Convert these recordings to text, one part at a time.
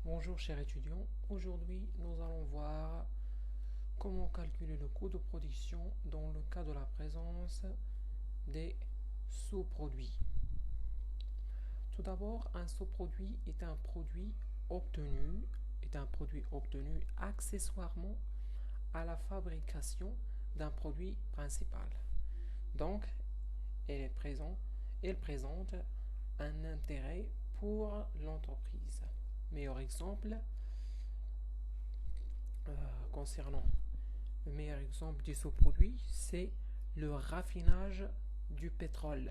Bonjour chers étudiants, aujourd'hui nous allons voir comment calculer le coût de production dans le cas de la présence des sous-produits. Tout d'abord, un sous-produit est un produit obtenu accessoirement à la fabrication d'un produit principal. Donc, elle présente un intérêt pour l'entreprise. Meilleur exemple, concernant le meilleur exemple du sous-produit, c'est le raffinage du pétrole.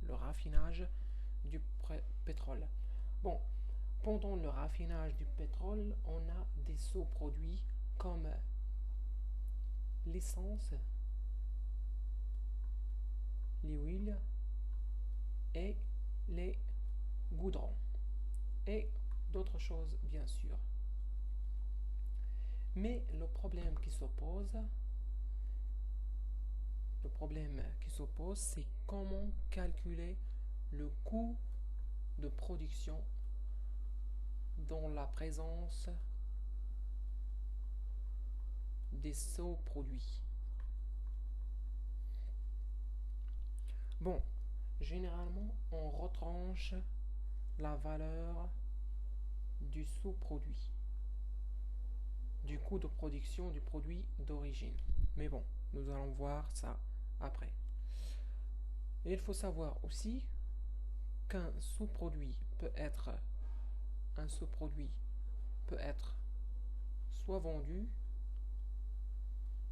Le raffinage du pétrole. Bon, pendant le raffinage du pétrole, on a des sous-produits comme l'essence, les huiles et les goudrons. Et d'autres choses, bien sûr. Mais le problème qui s'oppose, c'est comment calculer le coût de production dans la présence des sous-produits. Bon, généralement, on retranche la valeur du sous-produit, du coût de production du produit d'origine. Mais bon, nous allons voir ça après. Et il faut savoir aussi qu'un sous-produit peut être soit vendu,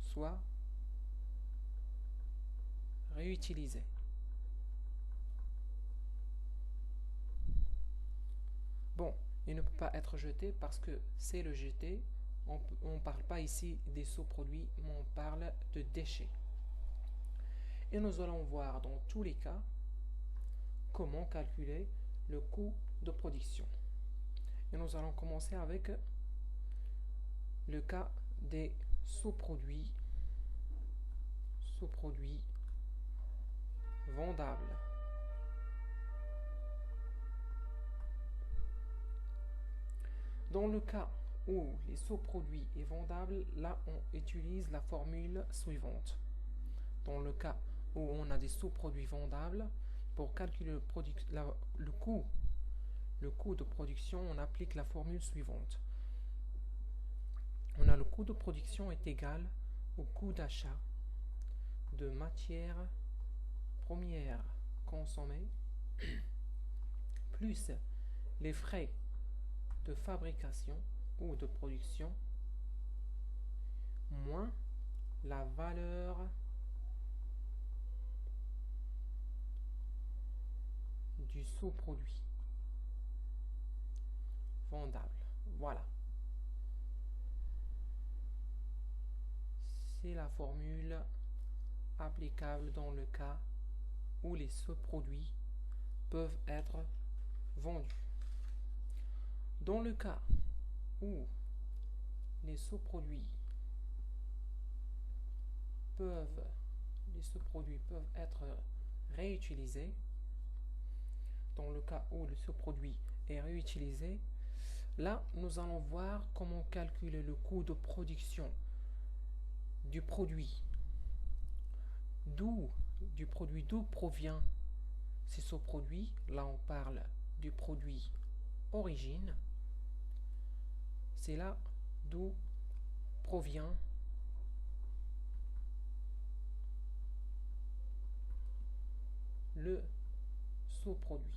soit réutilisé. Bon, il ne peut pas être jeté parce que c'est le jeté. On ne parle pas ici des sous-produits, mais on parle de déchets. Et nous allons voir dans tous les cas comment calculer le coût de production. Et nous allons commencer avec le cas des sous-produits vendables. Dans le cas où les sous-produits est vendable, là on utilise la formule suivante. Dans le cas où on a des sous-produits vendables, pour calculer le coût de production, on applique la formule suivante. On a le coût de production est égal au coût d'achat de matières premières consommées plus les frais de fabrication ou de production moins la valeur du sous-produit vendable. Voilà. C'est la formule applicable dans le cas où les sous-produits peuvent être vendus. Dans le cas où les sous-produits peuvent être réutilisés, dans le cas où le sous-produit est réutilisé, là, nous allons voir comment calculer le coût de production du produit. D'où provient ces sous-produits. Là, on parle du produit origine. C'est là d'où provient le sous-produit.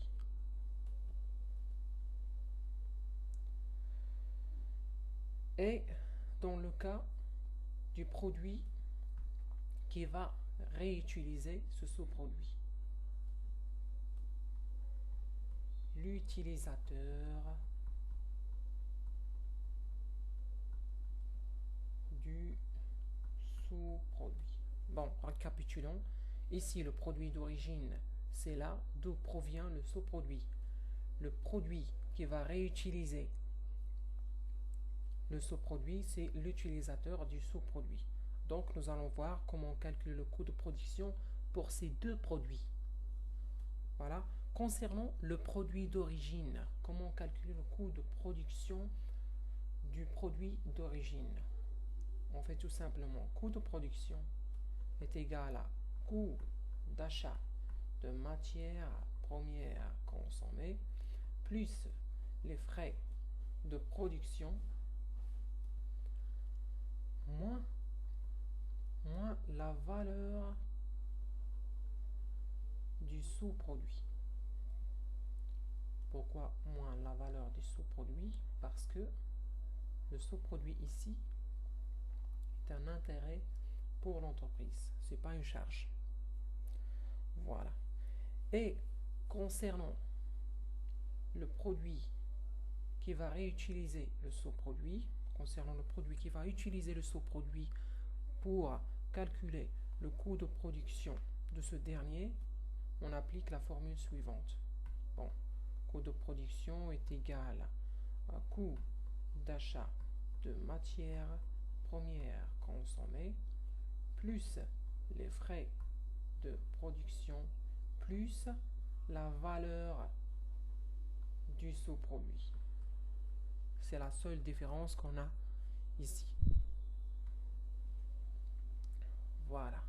Et dans le cas du produit qui va réutiliser ce sous-produit, l'utilisateur du sous-produit. Bon, récapitulons. Ici, le produit d'origine, c'est là d'où provient le sous-produit. Le produit qui va réutiliser le sous-produit, c'est l'utilisateur du sous-produit. Donc, nous allons voir comment calculer le coût de production pour ces deux produits. Voilà Concernant le produit d'origine, comment calculer le coût de production du produit d'origine? On fait tout simplement coût de production est égal à coût d'achat de matière première consommée plus les frais de production moins la valeur du sous-produit. Pourquoi moins la valeur du sous-produit? Parce que le sous-produit ici est un intérêt pour l'entreprise, c'est pas une charge. Voilà. Et concernant le produit qui va réutiliser le sous-produit, pour calculer le coût de production de ce dernier, on applique la formule suivante. Bon, coût de production est égal à coût d'achat de matière première consommée plus les frais de production plus la valeur du sous-produit. C'est la seule différence qu'on a ici. Voilà.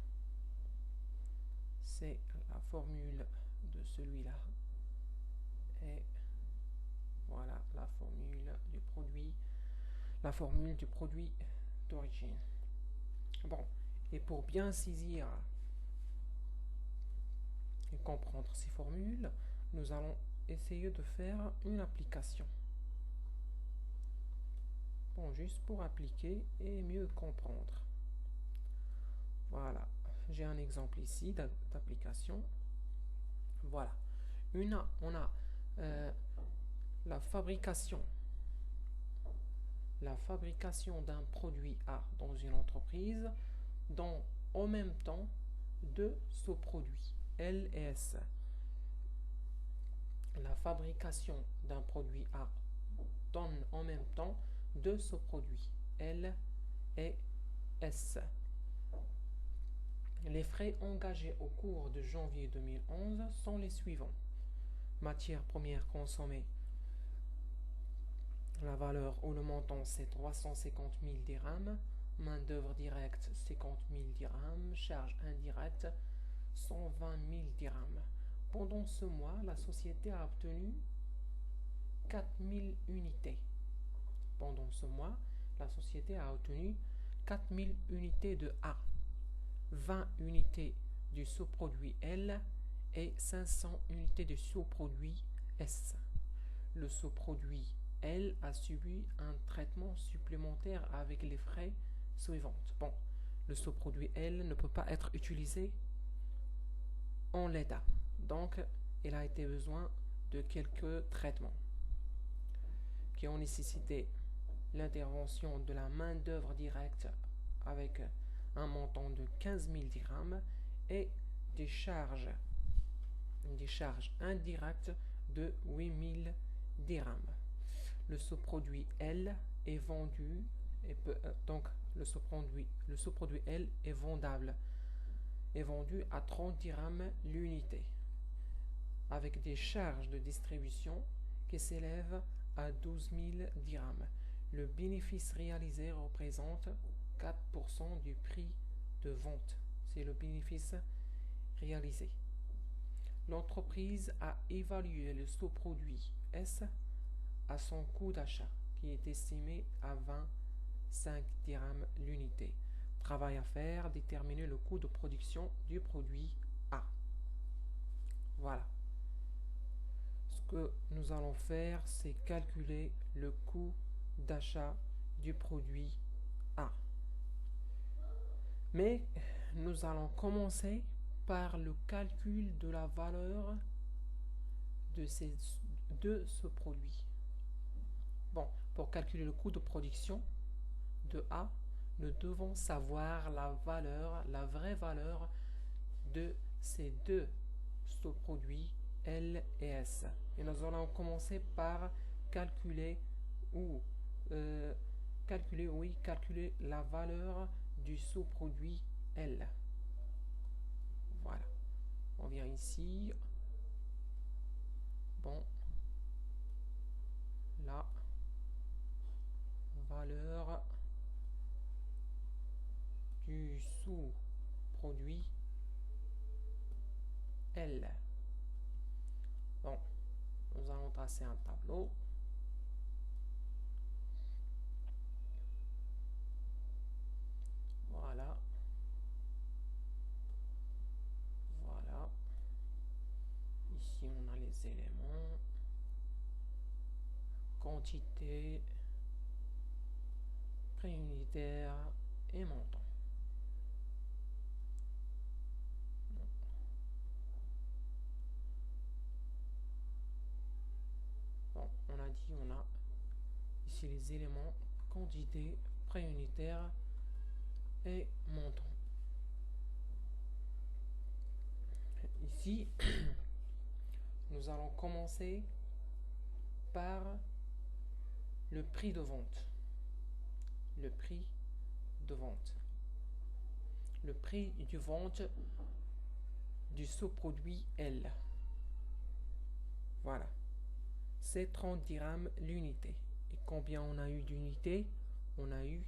C'est la formule de celui-là. Et voilà la formule du produit d'origine. Bon, et pour bien saisir et comprendre ces formules, nous allons essayer de faire une application. Bon, juste pour appliquer et mieux comprendre. Voilà, j'ai un exemple ici d'application. Voilà, on a la fabrication d'un produit A dans une entreprise, dont en même temps deux sous-produits L et S. La fabrication d'un produit A donne en même temps deux sous-produits L et S. Les frais engagés au cours de janvier 2011 sont les suivants. Matière première consommée, la valeur ou le montant c'est 350 000 dirhams, main d'œuvre directe 50 000 dirhams, charge indirecte 120 000 dirhams. Pendant ce mois, la société a obtenu 4000 unités. Pendant ce mois, la société a obtenu 4000 unités de A, 20 unités du sous-produit L et 500 unités du sous-produit S. Le sous-produit L a subi un traitement supplémentaire avec les frais suivants. Bon, le sous-produit L ne peut pas être utilisé en l'état. Donc, il a été besoin de quelques traitements qui ont nécessité l'intervention de la main-d'œuvre directe avec un montant de 15 000 dirhams et des charges indirectes de 8 000 dirhams. Le sous-produit L est vendu donc le sous-produit L est vendable, est vendu à 30 dirhams l'unité, avec des charges de distribution qui s'élèvent à 12 000 dirhams. Le bénéfice réalisé représente 4% du prix de vente. C'est le bénéfice réalisé. L'entreprise a évalué le sous-produit S à son coût d'achat, qui est estimé à 25 dirhams l'unité. Travail à faire, déterminer le coût de production du produit A. Voilà. Ce que nous allons faire, c'est calculer le coût d'achat du produit A. Mais nous allons commencer par le calcul de la valeur de ce produit. Bon, pour calculer le coût de production de A, nous devons savoir la vraie valeur de ces deux sous-produits L et S. Et nous allons commencer par calculer la valeur du sous-produit L. Voilà. On vient ici, Bon, nous allons tracer un tableau. Voilà. Voilà. Ici, on a les éléments. Quantité, prix unitaire et montant. Bon, on a dit, on a ici les éléments, quantité, prix unitaire et montant. Ici, nous allons commencer par le prix de vente. Le prix de vente. Le prix de vente du sous-produit L. Voilà. C'est 30 dirhams l'unité. Et combien on a eu d'unités? On a eu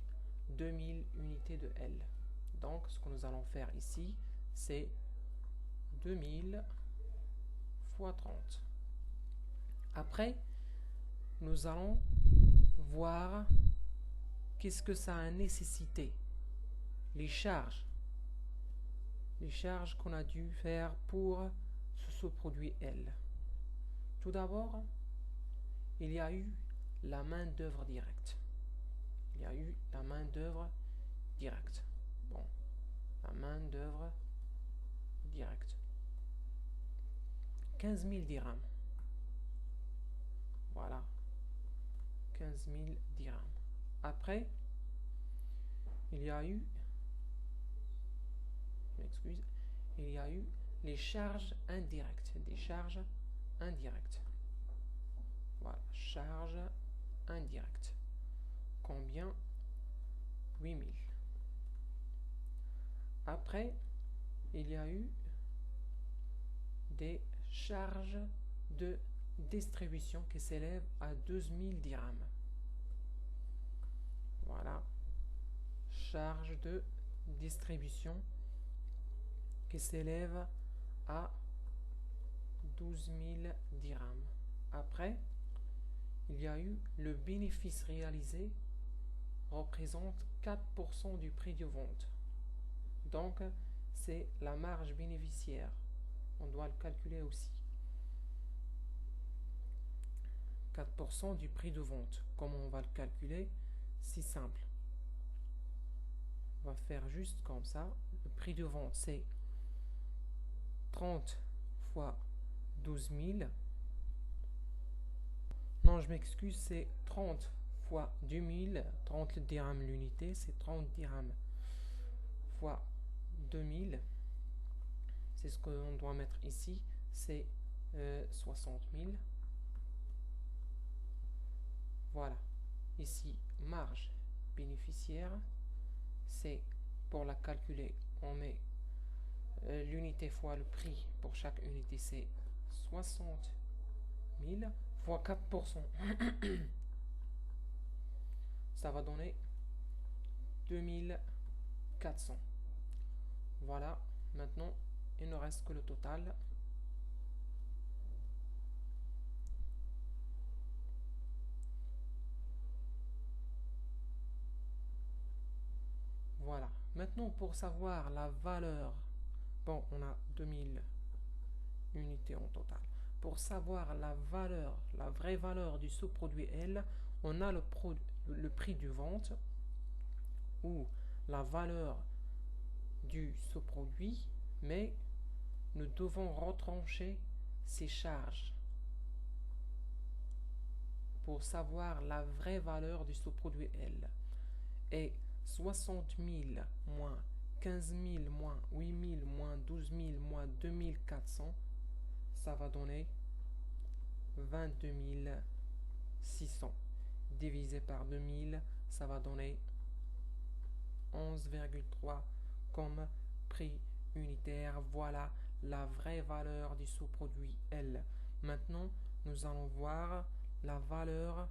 2000 unités de L. Donc, ce que nous allons faire ici, c'est 2000 fois 30. Après, nous allons voir qu'est-ce que ça a nécessité. Les charges qu'on a dû faire pour ce sous-produit L. Tout d'abord, il y a eu la main-d'œuvre directe. Il y a eu la main-d'œuvre directe. Bon, la main-d'œuvre directe. 15 000 dirhams. Voilà. 15 000 dirhams. Après, il y a eu, il y a eu les charges indirectes. Des charges indirectes. Voilà, charges indirectes. Combien? 8 000. Après, il y a eu des charges de distribution qui s'élèvent à 12 000 dirhams. Voilà, charge de distribution qui s'élève à 12 000 dirhams. Après, il y a eu le bénéfice réalisé représente 4% du prix de vente. Donc, c'est la marge bénéficiaire. On doit le calculer aussi. 4% du prix de vente. Comment on va le calculer? C'est simple. On va faire juste comme ça. Le prix de vente, c'est 30 fois 12 000. Non, je m'excuse, c'est 30 fois 2000. 30 dirhams l'unité, c'est 30 dirhams fois 2000. C'est ce qu'on doit mettre ici. C'est 60 000. Voilà. Ici, marge bénéficiaire. C'est pour la calculer, on met l'unité fois le prix. Pour chaque unité, c'est 60 000 fois 4%. Ça va donner 2400. Voilà. Maintenant, il ne reste que le total. Voilà. Maintenant, pour savoir la valeur, bon, on a 2000 unités en total. Pour savoir la valeur, la vraie valeur du sous-produit L, on a le prix de vente ou la valeur du sous-produit, mais nous devons retrancher ces charges pour savoir la vraie valeur du sous-produit L. Et 60 000 moins 15 000 moins 8 000 moins 12 000 moins 2400, ça va donner 22 600. Divisé par 2000, ça va donner 11,3 comme prix unitaire. Voilà la vraie valeur du sous-produit L. Maintenant, nous allons voir la valeur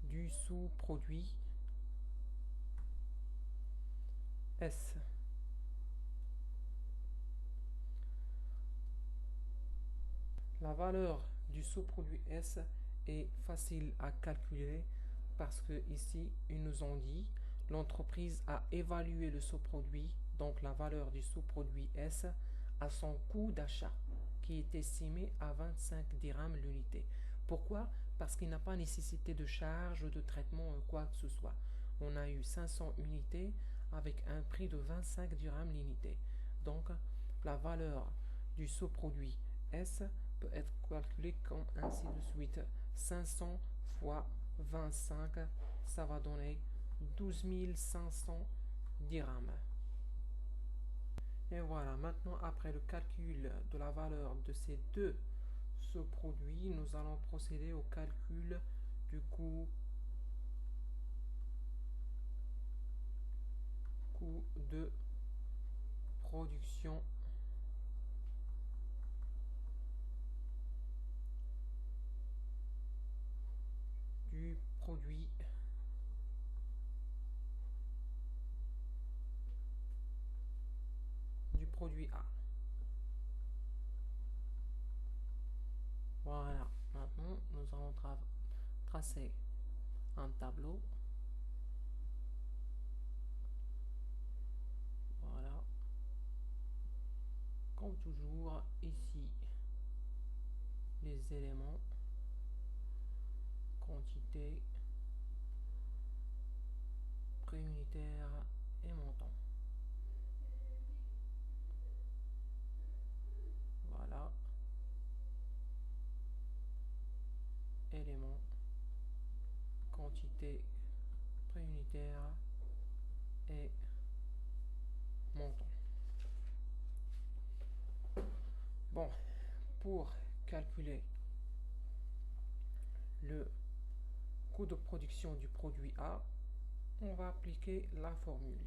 du sous-produit S. La valeur du sous-produit S est facile à calculer parce que ici, ils nous ont dit l'entreprise a évalué le sous-produit, donc la valeur du sous-produit S, à son coût d'achat, qui est estimé à 25 dirhams l'unité. Pourquoi? Parce qu'il n'a pas nécessité de charge, de traitement, quoi que ce soit. On a eu 500 unités avec un prix de 25 dirhams l'unité. Donc, la valeur du sous-produit S peut être calculée comme ainsi de suite. 500 fois 25, ça va donner 12 500 dirhams. Et voilà, maintenant après le calcul de la valeur de ces deux sous-produits, nous allons procéder au calcul du coût de production du produit A. Voilà, maintenant nous allons tracer un tableau. Voilà. Comme toujours, ici, les éléments, quantité, prix unitaire et montant. Voilà. Éléments, quantité, prix unitaire et montant. Bon, pour calculer le coût de production du produit A, on va appliquer la formule.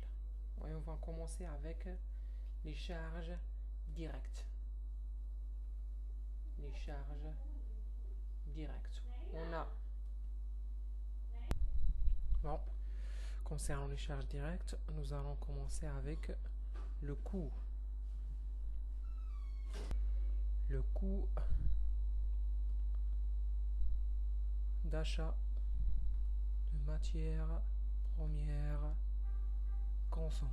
Et on va commencer avec les charges directes. Les charges directes. On a... Bon, concernant les charges directes, nous allons commencer avec le coût. Le coût d'achat de matières premières consommées.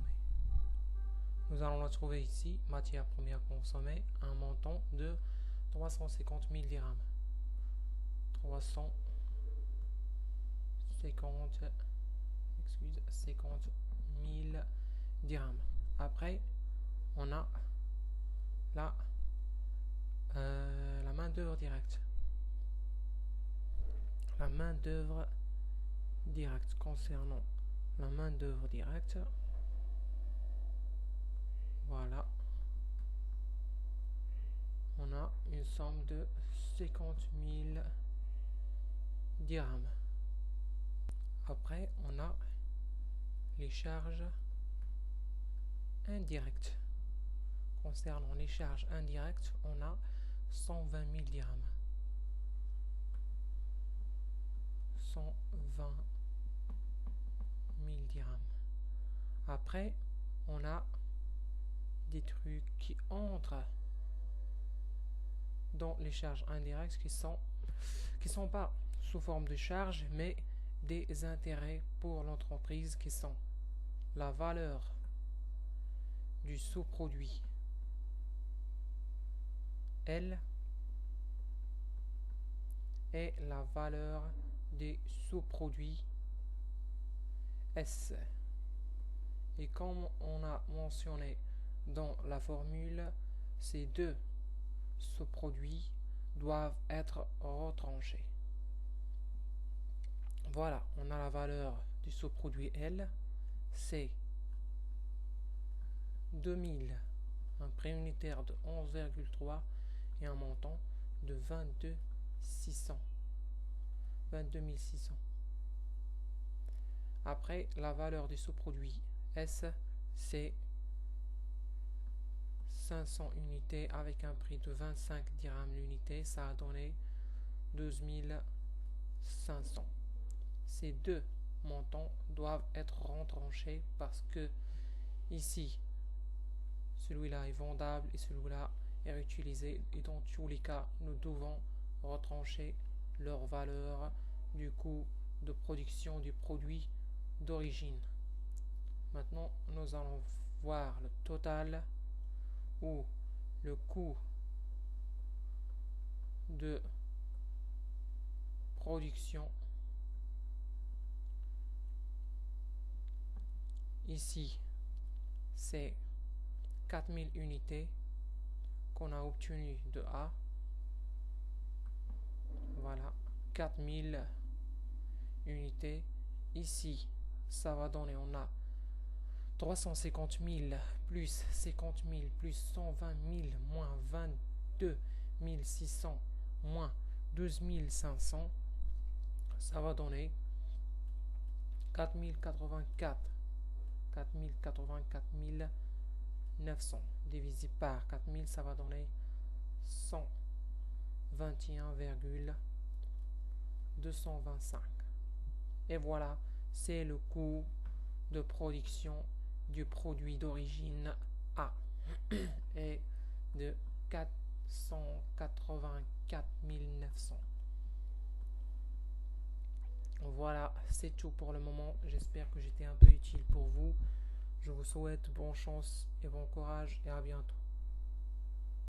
Nous allons la trouver ici, matière première consommée, un montant de 350 000 dirhams. 50 000 dirhams. Après, on a la main d'œuvre directe. La main d'œuvre directe. Concernant la main d'œuvre directe, voilà, on a une somme de 50 000 dirhams. Après, on a les charges indirectes. Concernant les charges indirectes, on a 120 000 dirhams. 120 000 dirhams. Après, on a des trucs qui entrent dans les charges indirectes qui sont pas sous forme de charges, mais des intérêts pour l'entreprise qui sont la valeur du sous-produit L et la valeur des sous-produits S. Et comme on a mentionné dans la formule, ces deux sous-produits doivent être retranchés. Voilà, on a la valeur du sous-produit L, c'est 2000, un prix unitaire de 11,3 et un montant de 22 600. Après, la valeur du sous-produit S, c'est 500 unités avec un prix de 25 dirhams l'unité, ça a donné 12 500. Ces deux montants doivent être retranchés parce que ici, celui-là est vendable et celui-là et réutilisés. Et dans tous les cas, nous devons retrancher leur valeur du coût de production du produit d'origine. Maintenant, nous allons voir le total ou le coût de production. Ici, c'est 4000 unités qu'on a obtenues de A. Voilà, 4000 unités. Ici, ça va donner, on a 350 000 plus 50 000 plus 120 000 moins 22 600 moins 12 500. Ça va donner 4084 900 divisé par 4000, ça va donner 121,225. Et voilà, c'est le coût de production du produit d'origine A et de 484 900. Voilà, c'est tout pour le moment. J'espère que j'étais un peu utile pour vous. Je vous souhaite bonne chance et bon courage et à bientôt.